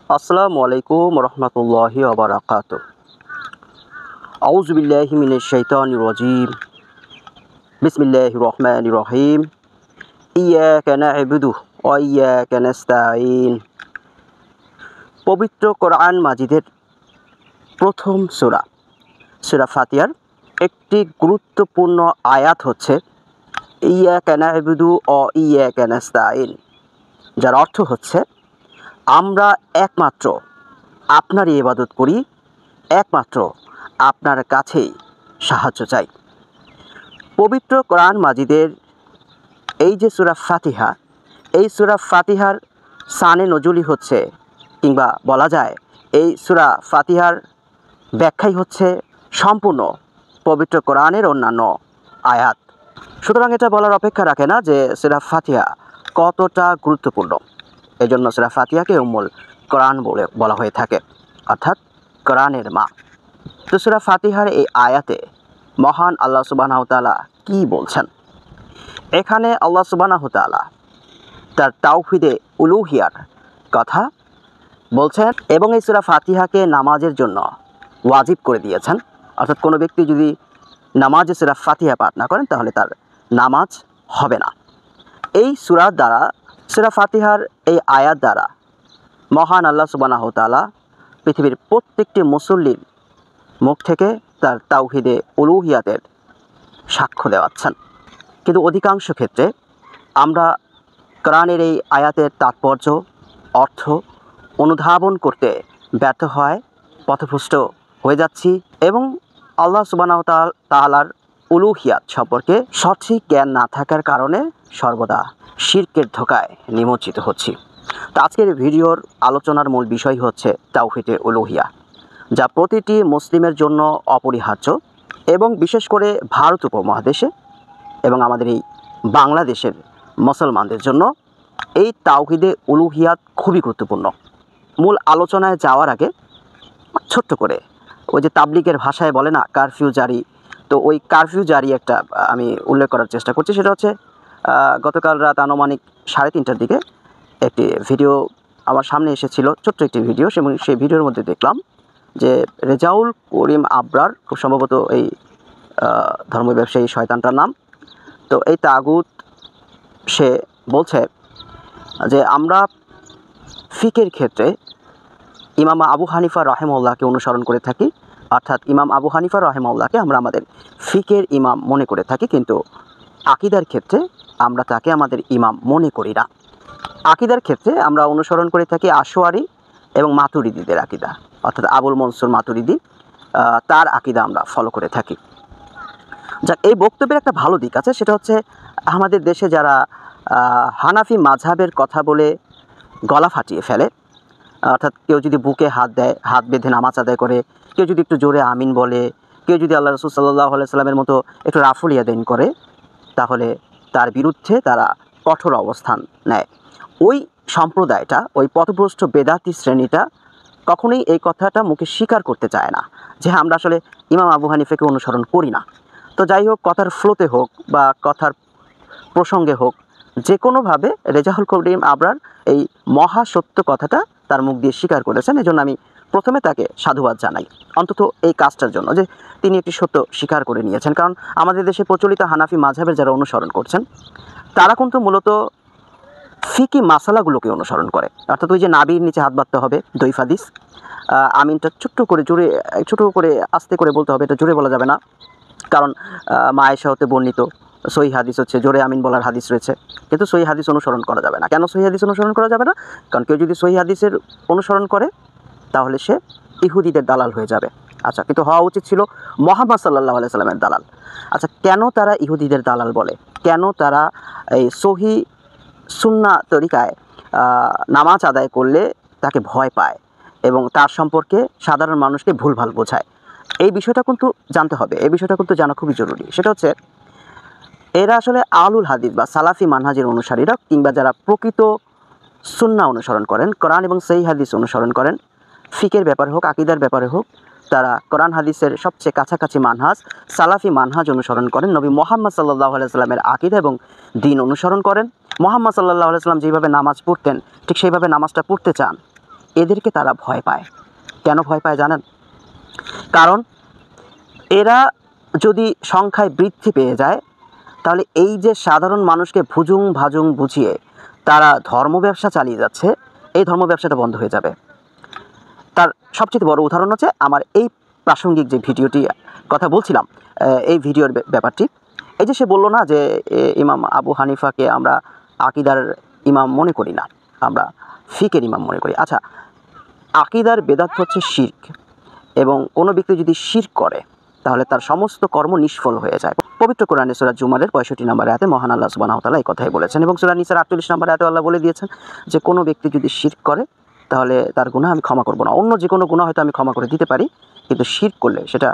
আসসালামু আলাইকুম রহমতুল্লাহি ওয়া বারাকাতুহু। আউযু বিল্লাহি মিনাশ শাইতানির রাজিম। বিসমিল্লাহির রহমানির রহিম। ইয়্যাকা না'বুদু ওয়া ইয়্যাকা নাস্তাঈন। পবিত্র কোরআন মাজিদের প্রথম সূরা, সূরা ফাতিহার একটি গুরুত্বপূর্ণ আয়াত হচ্ছে ইয়্যাকা না'বুদু ওয়া ইয়্যাকা নাস্তাঈন, যার অর্থ হচ্ছে আমরা একমাত্র আপনারই ইবাদত করি, একমাত্র আপনার কাছেই সাহায্য চাই। পবিত্র কোরআন মাজিদের এই যে সূরা ফাতিহা, এই সূরা ফাতিহার শানে নজুলি হচ্ছে, কিংবা বলা যায় এই সূরা ফাতিহার ব্যাখ্যাই হচ্ছে সম্পূর্ণ পবিত্র কোরআনের অন্যান্য আয়াত। সুতরাং এটা বলার অপেক্ষা রাখে না যে সূরা ফাতিহা কতটা গুরুত্বপূর্ণ। এই জন্য সূরা ফাতিহাকে উম্মুল কোরআন বলে বলা হয়ে থাকে, অর্থাৎ কোরআনের মা। তো সূরা ফাতিহার এই আয়াতে মহান আল্লাহ সুবহানাহু ওয়া তাআলা কী বলছেন? এখানে আল্লাহ সুবহানাহু ওয়া তাআলা তার তাওহীদে উলুহিয়ার কথা বলছেন এবং এই সূরা ফাতিহাকে নামাজের জন্য ওয়াজিব করে দিয়েছেন। অর্থাৎ কোনো ব্যক্তি যদি নামাজে সূরা ফাতিহা পাঠ না করেন তাহলে তার নামাজ হবে না। এই সূরার দ্বারা, সূরা ফাতিহার এই আয়াত দ্বারা মহান আল্লাহ সুবহানাহু ওয়া তাআলা পৃথিবীর প্রত্যেকটি মুসল্লির মুখ থেকে তার তাওহীদে উলুহিয়াতের সাক্ষ্য দেওয়াচ্ছেন। কিন্তু অধিকাংশ ক্ষেত্রে আমরা কোরআনের এই আয়াতের তাৎপর্য, অর্থ অনুধাবন করতে ব্যর্থ হয়, পথভ্রষ্ট হয়ে যাচ্ছি এবং আল্লাহ সুবহানাহু ওয়া তাআলার উলুহিয়াত সম্পর্কে সঠিক জ্ঞান না থাকার কারণে সর্বদা শিরকের ধোঁকায় নিমজ্জিত হচ্ছি। তো আজকের ভিডিওর আলোচনার মূল বিষয় হচ্ছে তাওহীদে উলুহিয়া, যা প্রতিটি মুসলিমের জন্য অপরিহার্য এবং বিশেষ করে ভারত উপমহাদেশে এবং আমাদের এই বাংলাদেশের মুসলমানদের জন্য এই তাওহীদে উলুহিয়াত খুবই গুরুত্বপূর্ণ। মূল আলোচনায় যাওয়ার আগে ছোট্ট করে ওই যে তাবলিগের ভাষায় বলে না কারফিউ জারি, তো ওই কারফিউ জারি একটা আমি উল্লেখ করার চেষ্টা করছি। সেটা হচ্ছে গতকাল রাত আনুমানিক 3:30টার দিকে একটি ভিডিও আমার সামনে এসেছিল, ছোট্ট একটি ভিডিও। সেই ভিডিওর মধ্যে দেখলাম যে রেজাউল করিম আবরার, খুব সম্ভবত এই ধর্ম ব্যবসায়ী শয়তানটার নাম, তো এই তাগুত সে বলছে যে আমরা ফিকের ক্ষেত্রে ইমাম আবু হানিফা রাহিমাহুল্লাহকে অনুসরণ করে থাকি, অর্থাৎ ইমাম আবু হানিফা রাহিমাহুল্লাহকে আমরা আমাদের ফিকের ইমাম মনে করে থাকি, কিন্তু আকীদার ক্ষেত্রে আমরা তাকে আমাদের ইমাম মনে করি না। আকীদার ক্ষেত্রে আমরা অনুসরণ করে থাকি আশওয়ারি এবং মাতুরিদিদের আকীদা, অর্থাৎ আবুল মনসুর মাতুরিদি, তার আকীদা আমরা ফলো করে থাকি। যাক, এই বক্তব্যের একটা ভালো দিক আছে, সেটা হচ্ছে আমাদের দেশে যারা হানাফি মাযহাবের কথা বলে গলা ফাটিয়ে ফেলে, অর্থাৎ কেউ যদি বুকে হাত দেয়, হাত বেঁধে নামাজ আদায় করে, কেউ যদি একটু জোরে আমিন বলে, কেউ যদি আল্লাহ রাসূল সাল্লাল্লাহু আলাইহি সাল্লামের মতো একটু রাফুল ইয়াদাইন করে, তাহলে তার বিরুদ্ধে তারা কঠোর অবস্থান নেয়। ওই সম্প্রদায়টা, ওই পথভ্রষ্ট বেদাতি শ্রেণীটা কখনোই এই কথাটা মুখে স্বীকার করতে চায় না যে আমরা আসলে ইমাম আবু হানিফাকে অনুসরণ করি না। তো যাই হোক, কথার ফ্লোতে হোক বা কথার প্রসঙ্গে হোক, যে কোনোভাবে রেজাউল করিম আবরার এই মহাসত্য কথাটা তার মুখ দিয়ে স্বীকার করেছেন। এজন্য আমি প্রথমে তাকে সাধুবাদ জানাই, অন্তত এই কাজটার জন্য যে তিনি একটি সত্য স্বীকার করে নিয়েছেন। কারণ আমাদের দেশে প্রচলিত হানাফি মাযহাবের যারা অনুসরণ করছেন, তারা কিন্তু মূলত ফিকি মাসালাগুলোকে অনুসরণ করে, অর্থাৎ ওই যে নাভির নিচে হাত বাঁধতে হবে, দইফ হাদিস, আমিনটা ছোট্ট করে জোরে, ছোটো করে আস্তে করে বলতে হবে, এটা জোরে বলা যাবে না, কারণ মা আয়েশা হতে বর্ণিত সহিহ হাদিস হচ্ছে জোরে আমিন বলার হাদিস রয়েছে, কিন্তু সহিহ হাদিস অনুসরণ করা যাবে না। কেন সহিহ হাদিস অনুসরণ করা যাবে না? কারণ কেউ যদি সহিহ হাদিসের অনুসরণ করে তাহলে সে ইহুদিদের দালাল হয়ে যাবে। আচ্ছা, কিন্তু হওয়া উচিত ছিল মুহাম্মদ সাল্লাল্লাহু আলাইহি সাল্লামের দালাল। আচ্ছা, কেন তারা ইহুদিদের দালাল বলে? কেন তারা এই সহিহ সুন্নাহ তরিকায় নামাজ আদায় করলে তাকে ভয় পায় এবং তার সম্পর্কে সাধারণ মানুষকে ভুলভাল বোঝায়? এই বিষয়টা কিন্তু জানতে হবে, এই বিষয়টা কিন্তু জানা খুবই জরুরি। সেটা হচ্ছে এরা আসলে আহলুল হাদিস বা সালাফি মানহাজের অনুসারীরা, কিংবা যারা প্রকৃত সুন্নাহ অনুসরণ করেন, কোরআন এবং সহিহ হাদিস অনুসরণ করেন, ফিকের ব্যাপারে হোক, আকীদার ব্যাপারে হোক, তারা কোরআন হাদিসের সবচেয়ে কাছাকাছি মানহাজ সালাফি মানহাজ অনুসরণ করেন। নবী মুহাম্মদ সাল্লাল্লাহু আলাইহি সাল্লামের আকীদা এবং দ্বীন অনুসরণ করেন। মুহাম্মদ সাল্লাল্লাহু আলাইহি সাল্লাম যেভাবে নামাজ পড়তেন ঠিক সেইভাবে নামাজটা পড়তে চান। এদেরকে তারা ভয় পায়। কেন ভয় পায় জানেন? কারণ এরা যদি সংখ্যায় বৃদ্ধি পেয়ে যায়, তাহলে এই যে সাধারণ মানুষকে ভুজুং ভাজুং বুঝিয়ে তারা ধর্ম ব্যবসা চালিয়ে যাচ্ছে, এই ধর্ম ব্যবসাটা বন্ধ হয়ে যাবে। তার সবচেয়ে বড় উদাহরণ হচ্ছে আমার এই প্রাসঙ্গিক যে ভিডিওটি কথা বলছিলাম, এই ভিডিওর ব্যাপারটি। এই যে সে বলল না যে ইমাম আবু হানিফাকে আমরা আকিদার ইমাম মনে করি না, আমরা ফিকের ইমাম মনে করি। আচ্ছা, আকিদার বেদাত হচ্ছে শিরক, এবং কোনো ব্যক্তি যদি শিরক করে তাহলে তার সমস্ত কর্ম নিষ্ফল হয়ে যায়। পবিত্র কোরআনে সূরা জুমারের 65 নম্বর আয়াতে মহান আল্লাহ সুবহানাহু ওয়া তাআলা এই কথাই বলেছেন, এবং সূরা নিসার 48 নম্বর আয়াতে আল্লাহ বলে দিয়েছেন যে কোনো ব্যক্তি যদি শিরক করে তাহলে তার গুনাহ আমি ক্ষমা করব না। অন্য যে কোনো গুনাহ হয়তো আমি ক্ষমা করে দিতে পারি, কিন্তু শিরক করলে সেটা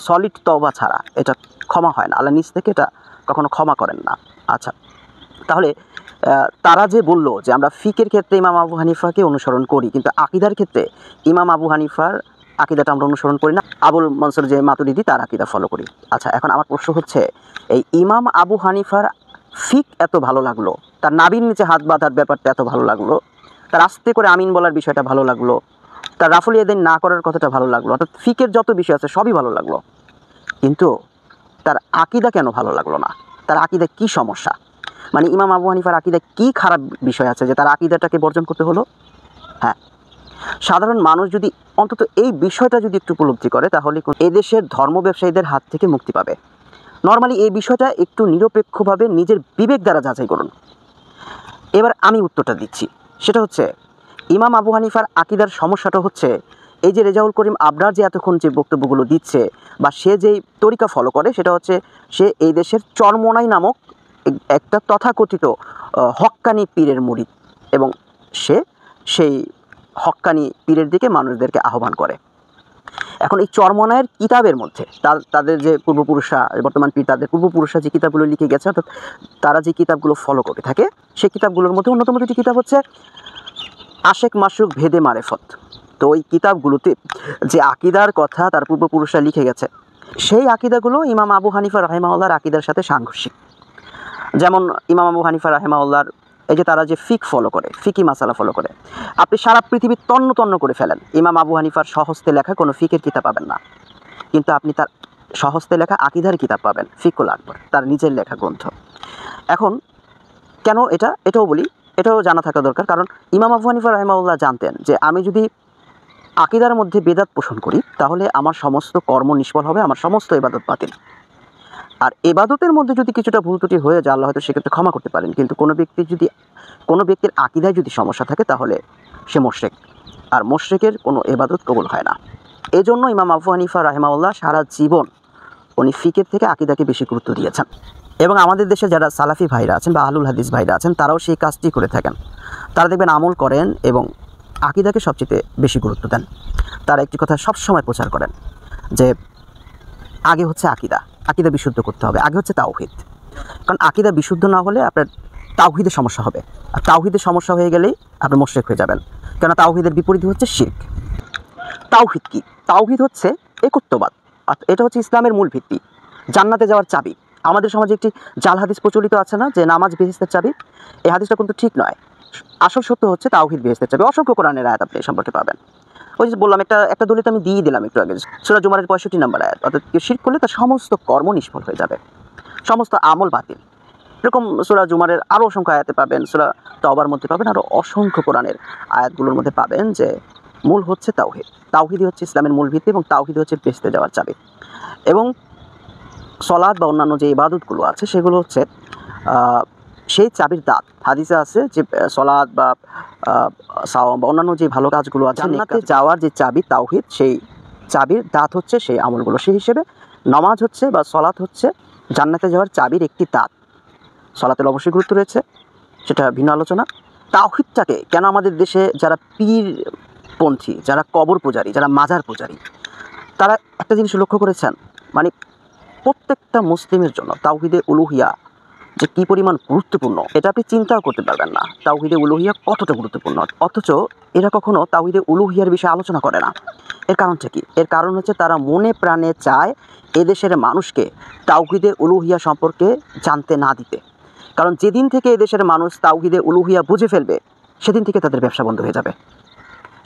সলিড তওবা ছাড়া এটা ক্ষমা হয় না। আল্লাহ নিজ থেকে এটা কখনো ক্ষমা করেন না। আচ্ছা, তাহলে তারা যে বলল যে আমরা ফিকের ক্ষেত্রে ইমাম আবু হানিফাকে অনুসরণ করি, কিন্তু আকিদার ক্ষেত্রে ইমাম আবু হানিফার আকিদাটা আমরা অনুসরণ করি না, আবুল মনসুর যে মাতুরিদি তার আকিদা ফলো করি। আচ্ছা, এখন আমার প্রশ্ন হচ্ছে, এই ইমাম আবু হানিফার ফিক এত ভালো লাগলো, তার নাবির নিচে হাত বাঁধার ব্যাপারটা এত ভালো লাগলো, তার আস্তে করে আমিন বলার বিষয়টা ভালো লাগলো, তার রাফুল ইয়াদাইন না করার কথাটা ভালো লাগলো, অর্থাৎ ফিকের যত বিষয় আছে সবই ভালো লাগলো, কিন্তু তার আকিদা কেন ভালো লাগলো না? তার আকিদা কি সমস্যা? মানে ইমাম আবু হানিফার আকিদা কি খারাপ বিষয় আছে যে তার আকিদাটাকে বর্জন করতে হলো? হ্যাঁ, সাধারণ মানুষ যদি অন্তত এই বিষয়টা যদি একটু উপলব্ধি করে, তাহলে এদেশের ধর্ম ব্যবসায়ীদের হাত থেকে মুক্তি পাবে। নর্মালি এই বিষয়টা একটু নিরপেক্ষভাবে নিজের বিবেক দ্বারা যাচাই করুন। এবার আমি উত্তরটা দিচ্ছি, সেটা হচ্ছে ইমাম আবু হানিফার আকিদার সমস্যাটা হচ্ছে এই যে রেজাউল করিম আবরার যে এতক্ষণ যে বক্তব্যগুলো দিচ্ছে, বা সে যেই তরিকা ফলো করে, সেটা হচ্ছে সে এই দেশের চরমোনাই নামক একটা তথাকথিত হক্কানি পীরের মুরিদ, এবং সে সেই হক্কানি পীরের দিকে মানুষদেরকে আহ্বান করে। এখন এই চরমোনাইয়ের কিতাবের মধ্যে তাদের যে পূর্বপুরুষরা, বর্তমান পীর তাদের পূর্বপুরুষরা যে কিতাবগুলো লিখে গেছে, অর্থাৎ তারা যে কিতাবগুলো ফলো করে থাকে, সেই কিতাবগুলোর মধ্যে অন্যতম দুটি কিতাব হচ্ছে আশেক মাসুক ভেদে মারেফত। তো ওই কিতাবগুলোতে যে আকিদার কথা তার পূর্বপুরুষরা লিখে গেছে, সেই আকিদাগুলো ইমাম আবু হানিফা রাহিমাহুল্লাহর আকিদার সাথে সাংঘর্ষিক। যেমন ইমাম আবু হানিফা রাহিমাহুল্লাহর এই যে তারা যে ফিক ফলো করে, ফিকি মাসালা ফলো করে, আপনি সারা পৃথিবী তন্ন তন্ন করে ফেলেন, ইমাম আবু হানিফার স্বহস্তে লেখা কোনো ফিকের কিতাব পাবেন না, কিন্তু আপনি তার স্বহস্তে লেখা আকিদার কিতাব পাবেন, ফিকুল আকবর, তার নিজের লেখা গ্রন্থ। এখন কেন এটাও বলি, এটাও জানা থাকা দরকার, কারণ ইমাম আবু হানিফা রাহিমাহুল্লাহ জানতেন যে আমি যদি আকিদার মধ্যে বেদাত পোষণ করি তাহলে আমার সমস্ত কর্ম নিষ্ফল হবে, আমার সমস্ত ইবাদত বাতিল। আর ইবাদতের মধ্যে যদি কিছুটা ভুল ত্রুটি হয়ে যায়, আল্লাহ হয়তো সেক্ষেত্রে ক্ষমা করতে পারেন, কিন্তু কোনো ব্যক্তির আকিদায় যদি সমস্যা থাকে তাহলে সে মুশরিক, আর মুশরিকের কোনো ইবাদত কবুল হয় না। এজন্য ইমাম আবু হানিফা রাহিমাহুল্লাহ সারা জীবন উনি ফিকের থেকে আকিদাকে বেশি গুরুত্ব দিয়েছেন, এবং আমাদের দেশে যারা সালাফি ভাইরা আছেন বা আহলুল হাদিস ভাইরা আছেন, তারাও সেই কাজটি করে থাকেন। তারা দেখবেন আমল করেন এবং আকিদাকে সবচেয়ে বেশি গুরুত্ব দেন। তারা একটি কথা সবসময় প্রচার করেন যে আগে হচ্ছে আকিদা বিশুদ্ধ করতে হবে, আগে হচ্ছে তাওহীদ। কারণ আকিদা বিশুদ্ধ না হলে আপনার তাওহীদের সমস্যা হবে, আর তাওহীদের সমস্যা হয়ে গেলেই আপনি মুশরিক হয়ে যাবেন। কেন তাওহীদের বিপরীত হচ্ছে শিরক। তাওহীদ কি? তাওহীদ হচ্ছে একত্ববাদ, এটা হচ্ছে ইসলামের মূল ভিত্তি, জান্নাতে যাওয়ার চাবি। আমাদের সমাজে একটি জাল হাদিস প্রচলিত আছে না, যে নামাজ বেহেশতের চাবি। এই হাদিসটা কিন্তু ঠিক নয়। আসল সত্য হচ্ছে তাওহীদ বেহেশতের চাবি। অসংখ্য কোরআনের আয়াত আপনি এই সম্পর্কে পাবেন। ওই যে বললাম, একটা দলিল আমি দিয়ে দিলাম একটু আগে, সূরা জুমারের 65 নম্বর আয়াত, অর্থাৎ কেউ শিরক করলে তার সমস্ত কর্ম নিষ্ফল হয়ে যাবে, সমস্ত আমল বাতিল। এরকম সূরা জুমারের আরও অসংখ্য আয়াতে পাবেন, সূরা তাওবার মধ্যে পাবেন, আরও অসংখ্য কোরআনের আয়াতগুলোর মধ্যে পাবেন যে মূল হচ্ছে তাওহীদ। তাওহীদই হচ্ছে ইসলামের মূল ভিত্তি, এবং তাওহীদই হচ্ছে বেহেশতে যাওয়ার চাবি। এবং সলাত বা অন্যান্য যে ইবাদতগুলো আছে সেগুলো হচ্ছে সেই চাবির দাঁত। হাদিসে আছে যে সলাত বা সাওম বা অন্যান্য যে ভালো কাজগুলো আছে, জান্নাতে যাওয়ার যে চাবি তাওহীদ, সেই চাবির দাঁত হচ্ছে সেই আমলগুলো। সেই হিসেবে নামাজ হচ্ছে বা সলাত হচ্ছে জান্নাতে যাওয়ার চাবির একটি দাঁত। সলাতের অবশ্যই গুরুত্ব রয়েছে, সেটা ভিন্ন আলোচনা। তাওহীদটাকে কেন আমাদের দেশে যারা পীরপন্থী, যারা কবর পূজারী, যারা মাজার পূজারী, তারা একটা জিনিস লক্ষ্য করেছেন, মানে প্রত্যেকটা মুসলিমের জন্য তাওহীদে উলুহিয়া যে কী পরিমাণ গুরুত্বপূর্ণ, এটা আপনি চিন্তাও করতে পারবেন না, তাওহীদে উলুহিয়া কতটা গুরুত্বপূর্ণ। অথচ এরা কখনো তাওহীদে উলুহিয়ার বিষয়ে আলোচনা করে না। এর কারণটা কি? এর কারণ হচ্ছে তারা মনে প্রাণে চায় এদেশের মানুষকে তাওহীদে উলুহিয়া সম্পর্কে জানতে না দিতে। কারণ যেদিন থেকে এদেশের মানুষ তাওহীদে উলুহিয়া বুঝে ফেলবে, সেদিন থেকে তাদের ব্যবসা বন্ধ হয়ে যাবে।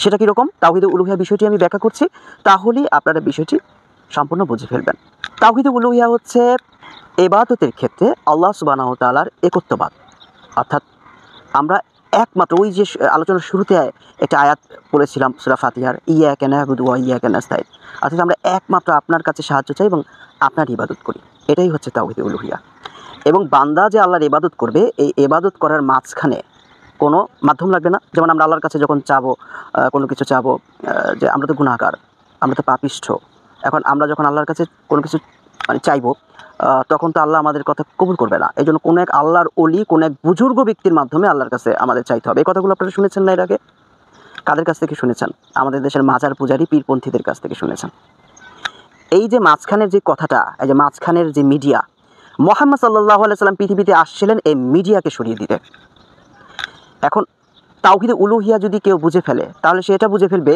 সেটা কীরকম তাওহীদে উলুহিয়া বিষয়টি আমি ব্যাখ্যা করছি, তাহলেই আপনারা বিষয়টি সম্পূর্ণ বুঝে ফেলবেন। তাওহীদে উলুহিয়া হচ্ছে ইবাদতের ক্ষেত্রে আল্লাহ সুবহানাহু ওয়া তাআলার একত্ববাদ, অর্থাৎ আমরা একমাত্র ওই যে আলোচনার শুরুতে একটা আয়াত পড়েছিলাম সূরা ফাতিহার, ইয়াকা না'বুদু ওয়া ইয়াকা নাস্তাইন, অর্থাৎ আমরা একমাত্র আপনার কাছে সাহায্য চাই এবং আপনার ইবাদত করি। এটাই হচ্ছে তাওহীদে উলুহিয়া। এবং বান্দা যে আল্লাহর ইবাদত করবে, এই ইবাদত করার মাঝখানে কোনো মাধ্যম লাগবে না। যেমন আমরা আল্লাহর কাছে যখন চাবো কোনো কিছু চাবো, যে আমরা তো গুনাহগার, আমরা তো পাপিষ্ঠ, এখন আমরা যখন আল্লাহর কাছে কোনো কিছু মানে চাইবো, তখন তো আল্লাহ আমাদের কথা কবুল করবে না। এই জন্য কোনো এক আল্লাহর অলি, কোনো এক বুজুর্গ ব্যক্তির মাধ্যমে আল্লাহর কাছে আমাদের চাইতে হবে। এই কথাগুলো আপনারা শুনেছেন না এর আগে? কাদের কাছ থেকে শুনেছেন? আমাদের দেশের মাজার পূজারী পীরপন্থীদের কাছ থেকে শুনেছেন। এই যে মাঝখানের যে কথাটা, এই যে মাঝখানের যে মিডিয়া, মুহাম্মদ সাল্লাল্লাহু আলাইহি সাল্লাম পৃথিবীতে আসছিলেন এই মিডিয়াকে সরিয়ে দিতে। এখন তাওহীদে উলুহিয়া যদি কেউ বুঝে ফেলে, তাহলে সে এটা বুঝে ফেলবে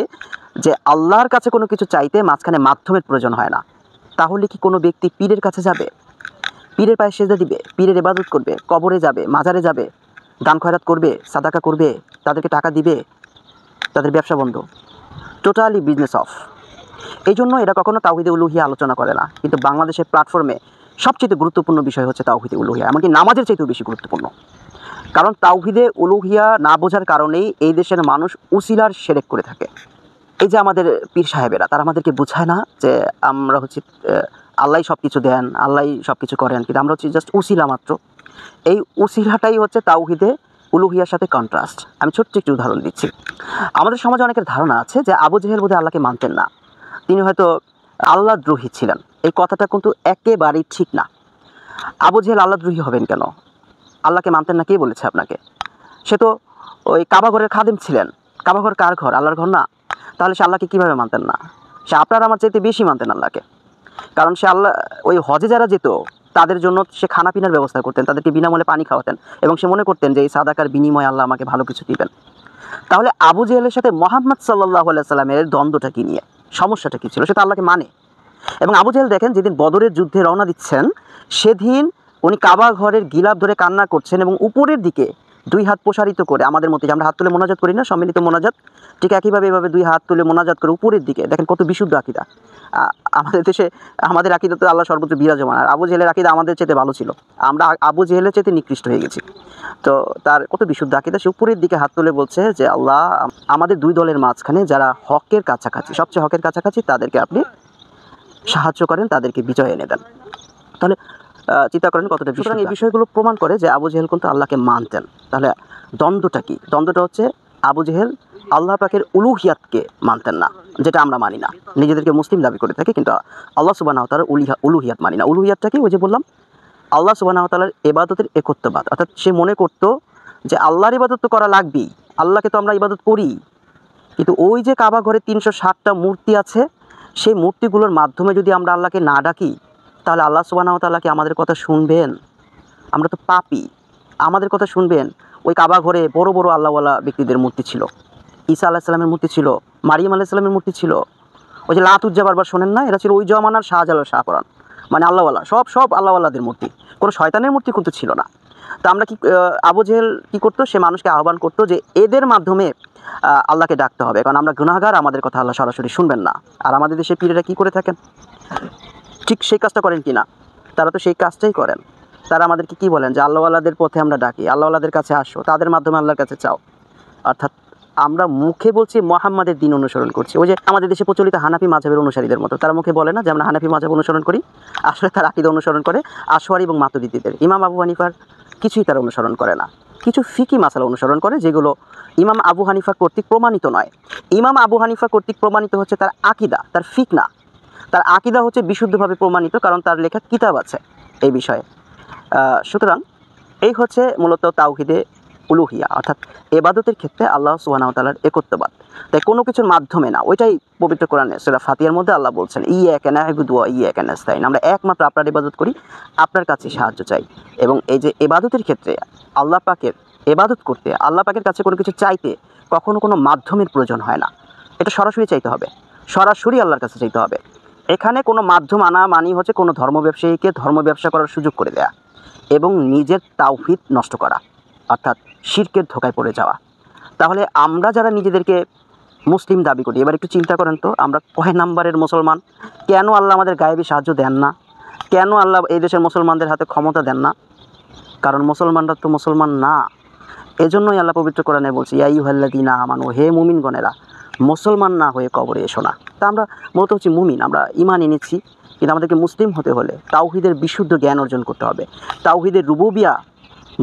যে আল্লাহর কাছে কোনো কিছু চাইতে মাঝখানে মাধ্যমের প্রয়োজন হয় না। তাহলে কি কোনো ব্যক্তি পীরের কাছে যাবে, পীরের পায়ে সেজদা দিবে, পীরের ইবাদত করবে, কবরে যাবে, মাজারে যাবে, দান খয়রাত করবে, সাদাকা করবে, তাদেরকে টাকা দিবে? তাদের ব্যবসা বন্ধ, টোটালি বিজনেস অফ। এই জন্য এরা কখনো তাওহীদে উলুহিয়া আলোচনা করে না। কিন্তু বাংলাদেশের প্ল্যাটফর্মে সবচেয়ে গুরুত্বপূর্ণ বিষয় হচ্ছে তাওহীদে উলুহিয়া, এমনকি নামাজের চাইতেও বেশি গুরুত্বপূর্ণ। কারণ তাওহীদে উলুহিয়া না বোঝার কারণেই এই দেশের মানুষ উসিলার শিরক করে থাকে। এই যে আমাদের পীর সাহেবেরা, তারা আমাদেরকে বোঝায় না যে আমরা হচ্ছে আল্লাহই সব কিছু দেন, আল্লাহই সব কিছু করেন, কিন্তু আমরা হচ্ছে জাস্ট উসিলা মাত্র। এই উসিলাটাই হচ্ছে তাওহীদে উলুহিয়ার সাথে কন্ট্রাস্ট। আমি ছোট্ট একটি উদাহরণ দিচ্ছি। আমাদের সমাজে অনেকের ধারণা আছে যে আবু জেহেল বোধহয় আল্লাহকে মানতেন না, তিনি হয়তো আল্লাহদ্রোহী ছিলেন। এই কথাটা কিন্তু একেবারেই ঠিক না। আবু জেহেল আল্লাহদ্রোহী হবেন কেন? আল্লাহকে মানতেন না কে বলেছে আপনাকে? সে তো ওই কাবা ঘরের খাদেম ছিলেন। কাবা ঘর কার ঘর? আল্লাহর ঘর না? তাহলে সে আল্লাহকে কীভাবে মানতেন না? সে আপনার আমার চাইতে বেশি মানতেন আল্লাহকে। কারণ সে আল্লাহ ওই হজে যারা যেত তাদের জন্য সে খানা পিনার ব্যবস্থা করতেন, তাদেরকে বিনামূল্যে পানি খাওয়াতেন, এবং সে মনে করতেন যে এই সাদাকার বিনিময়ে আল্লাহ আমাকে ভালো কিছু দিবেন। তাহলে আবু জেহেলের সাথে মুহাম্মদ সাল্লাল্লাহু আলাইহি সাল্লামের দ্বন্দ্বটা কী নিয়ে? সমস্যাটা কী ছিল? সে তো আল্লাহকে মানে। এবং আবু জেহেল দেখেন, যেদিন বদরের যুদ্ধে রওনা দিচ্ছেন, সেদিন উনি কাবা ঘরের গিলাফ ধরে কান্না করছেন এবং উপরের দিকে দুই হাত প্রসারিত করে, আমাদের মধ্যে আমরা হাত তুলে মোনাজাত করি না, সম্মিলিত মোনাজাত, ঠিক একইভাবে এভাবে দুই হাত তুলে মোনাজাত করে উপরের দিকে, দেখেন কত বিশুদ্ধ আকীদা। আমাদের দেশে আমাদের আকীদা তো আল্লাহ সর্বোচ্চ বিরাজমান, আর আবু জেহেলের আকীদা আমাদের চাইতে ভালো ছিল। আমরা আবু জেহেলের চাইতে নিকৃষ্ট হয়ে গেছি। তো তার কত বিশুদ্ধ আকীদা, সে উপরের দিকে হাত তুলে বলছে যে আল্লাহ, আমাদের দুই দলের মাঝখানে যারা হকের কাছাকাছি, সবচেয়ে হকের কাছাকাছি, তাদেরকে আপনি সাহায্য করেন, তাদেরকে বিজয় এনে দেন। তাহলে চিন্তা করেন কতটা। সুতরাং এই বিষয়গুলো প্রমাণ করে যে আবু জেহেল কিন্তু আল্লাহকে মানতেন। তাহলে দ্বন্দ্বটা কি? দ্বন্দ্বটা হচ্ছে আবু জেহেল আল্লাহ পাকের উলুহিয়াতকে মানতেন না, যেটা আমরা মানি না। নিজেদেরকে মুসলিম দাবি করে থাকি, কিন্তু আল্লাহ সুবহানাহু ওয়া তাআলার উলুহিয়াত মানি না। উলুহিয়াতটা কি? ওই যে বললাম, আল্লাহ সুবহানাহু ওয়া তাআলার ইবাদতের একত্ববাদ। অর্থাৎ সে মনে করত যে আল্লাহর ইবাদত তো করা লাগবেই, আল্লাহকে তো আমরা ইবাদত করি, কিন্তু ওই যে কাবা ঘরে 360টা মূর্তি আছে, সেই মূর্তিগুলোর মাধ্যমে যদি আমরা আল্লাহকে না ডাকি, তাহলে আল্লাহ সুবহানাহু ওয়া তাআলা কি আমাদের কথা শুনবেন? আমরা তো পাপী, আমাদের কথা শুনবেন? ওই কাবা ঘরে বড় বড় আল্লাহওয়ালা ব্যক্তিদের মূর্তি ছিল, ঈসা আলাইহিস সালামের মূর্তি ছিল, মারিয়াম আলাইহিস সালামের মূর্তি ছিল। ওই যে লাত উজ্জা বারবার শোনেন না? এরা ছিল ওই জমানার শাহজালাল শাহপরান, মানে আল্লাহওয়ালা, সব আল্লাহওয়ালাদের মূর্তি, কোনো শয়তানের মূর্তি কিন্তু ছিল না। তো আমরা কি, আবু জেহেল কী করতো? সে মানুষকে আহ্বান করতো যে এদের মাধ্যমে আল্লাহকে ডাকতে হবে, কারণ আমরা গুনাহগার, আমাদের কথা আল্লাহ সরাসরি শুনবেন না। আর আমাদের দেশে পীরেরা কী করে থাকেন? ঠিক সেই কাজটা করেন কি না? তারা তো সেই কাজটাই করেন। তারা আমাদেরকে কি বলেন? যে আল্লাহওয়ালাদের পথে আমরা ডাকি, আল্লাহওয়ালাদের কাছে আসো, তাদের মাধ্যমে আল্লাহর কাছে চাও। অর্থাৎ আমরা মুখে বলছি মুহাম্মাদের দিন অনুসরণ করছি। ওই যে আমাদের দেশে প্রচলিত হানাফি মাযহাবের অনুসারীদের মতো, তারা মুখে বলে না যে আমরা হানাফি মাযহাব অনুসরণ করি, আসলে তারা আকীদা অনুসরণ করে আশওয়ারি এবং মাতুরিদীদের। ইমাম আবু হানিফার কিছুই তারা অনুসরণ করে না। কিছু ফিকি মাসালা অনুসরণ করে, যেগুলো ইমাম আবু হানিফা কর্তৃক প্রমাণিত নয়। ইমাম আবু হানিফা কর্তৃক প্রমাণিত হচ্ছে তার আকীদা, তার ফিক না। তার আকীদা হচ্ছে বিশুদ্ধভাবে প্রমাণিত, কারণ তার লেখা কিতাব আছে এই বিষয়ে। সুতরাং এই হচ্ছে মূলত তাওহীদে উলুহিয়া, অর্থাৎ ইবাদতের ক্ষেত্রে আল্লাহ সুবহানাহু ওয়া তাআলার একত্ববাদ। তাই কোনো কিছুর মাধ্যমে না, ওইটাই পবিত্র কোরআনে সূরা ফাতিহার মধ্যে আল্লাহ বলছেন, ইয়াকা না'বুদু ওয়া ইয়াকা নাস্তাইন, আমরা একমাত্র আপনার ইবাদত করি, আপনার কাছে সাহায্য চাই। এবং এই যে ইবাদতের ক্ষেত্রে আল্লাহ পাকের ইবাদত করতে, আল্লাহ পাকের কাছে কোনো কিছু চাইতে কখনো কোনো মাধ্যমের প্রয়োজন হয় না। এটা সরাসরি চাইতে হবে, সরাসরি আল্লাহর কাছে চাইতে হবে। এখানে কোনো মাধ্যম আনা মানি হচ্ছে কোনো ধর্ম ব্যবসায়ীকে ধর্ম ব্যবসা করার সুযোগ করে দেয়া এবং নিজের তাওহীদ নষ্ট করা, অর্থাৎ শিরকের ধোঁকায় পড়ে যাওয়া। তাহলে আমরা যারা নিজেদেরকে মুসলিম দাবি করি। এবার একটু চিন্তা করেন তো, আমরা কয় নাম্বারের মুসলমান? কেন আল্লাহ আমাদের গায়েবী সাহায্য দেন না? কেন আল্লাহ এই দেশের মুসলমানদের হাতে ক্ষমতা দেন না? কারণ মুসলমানরা তো মুসলমান না। এজন্যই আল্লাহ পবিত্র কোরআনে বলছে, ইয়া আইয়ুহাল্লাযীনা আমানু, হে মুমিনগণেরা, মুসলমান না হয়ে কবরে এসো না। তা আমরা মূলত হচ্ছে মুমিন, আমরা ঈমান এনেছি, কিন্তু আমাদেরকে মুসলিম হতে হলে তাওহীদের বিশুদ্ধ জ্ঞান অর্জন করতে হবে, তাওহীদের রুবুবিয়া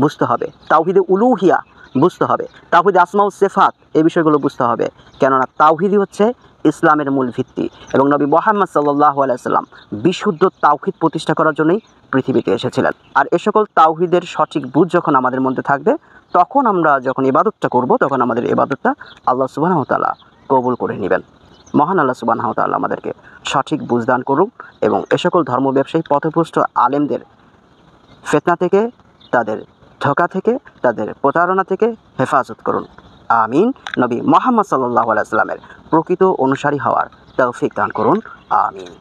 বুঝতে হবে, তাওহীদে উলুহিয়া বুঝতে হবে, তাওহীদে আসমাউ সিফাত এই বিষয়গুলো বুঝতে হবে। কেননা তাওহীদই হচ্ছে ইসলামের মূল ভিত্তি, এবং নবী মুহাম্মদ সাল্লাল্লাহু আলাইহি ওয়াসাল্লাম বিশুদ্ধ তাওহীদ প্রতিষ্ঠা করার জন্যই পৃথিবীতে এসেছিলেন। আর এ সকল তাওহীদের সঠিক বুঝ যখন আমাদের মধ্যে থাকবে, তখন আমরা যখন ইবাদতটা করব, তখন আমাদের ইবাদতটা আল্লাহ সুবহানাহু ওয়া তাআলা কবুল করে নেবেন। মহান আল্লাহ সুবহানাহু ওয়া তাআলা আমাদেরকে সঠিক বুঝদান করুন, এবং এ সকল ধর্ম ব্যবসায়ী পথভ্রষ্ট আলেমদের ফিতনা থেকে, তাদের ধোঁকা থেকে, তাদের প্রতারণা থেকে হেফাজত করুন। আমিন। নবী মুহাম্মদ সাল্লাল্লাহু আলাইহি ওয়াসাল্লামের প্রকৃত অনুসারী হওয়ার তৌফিক দান করুন। আমিন।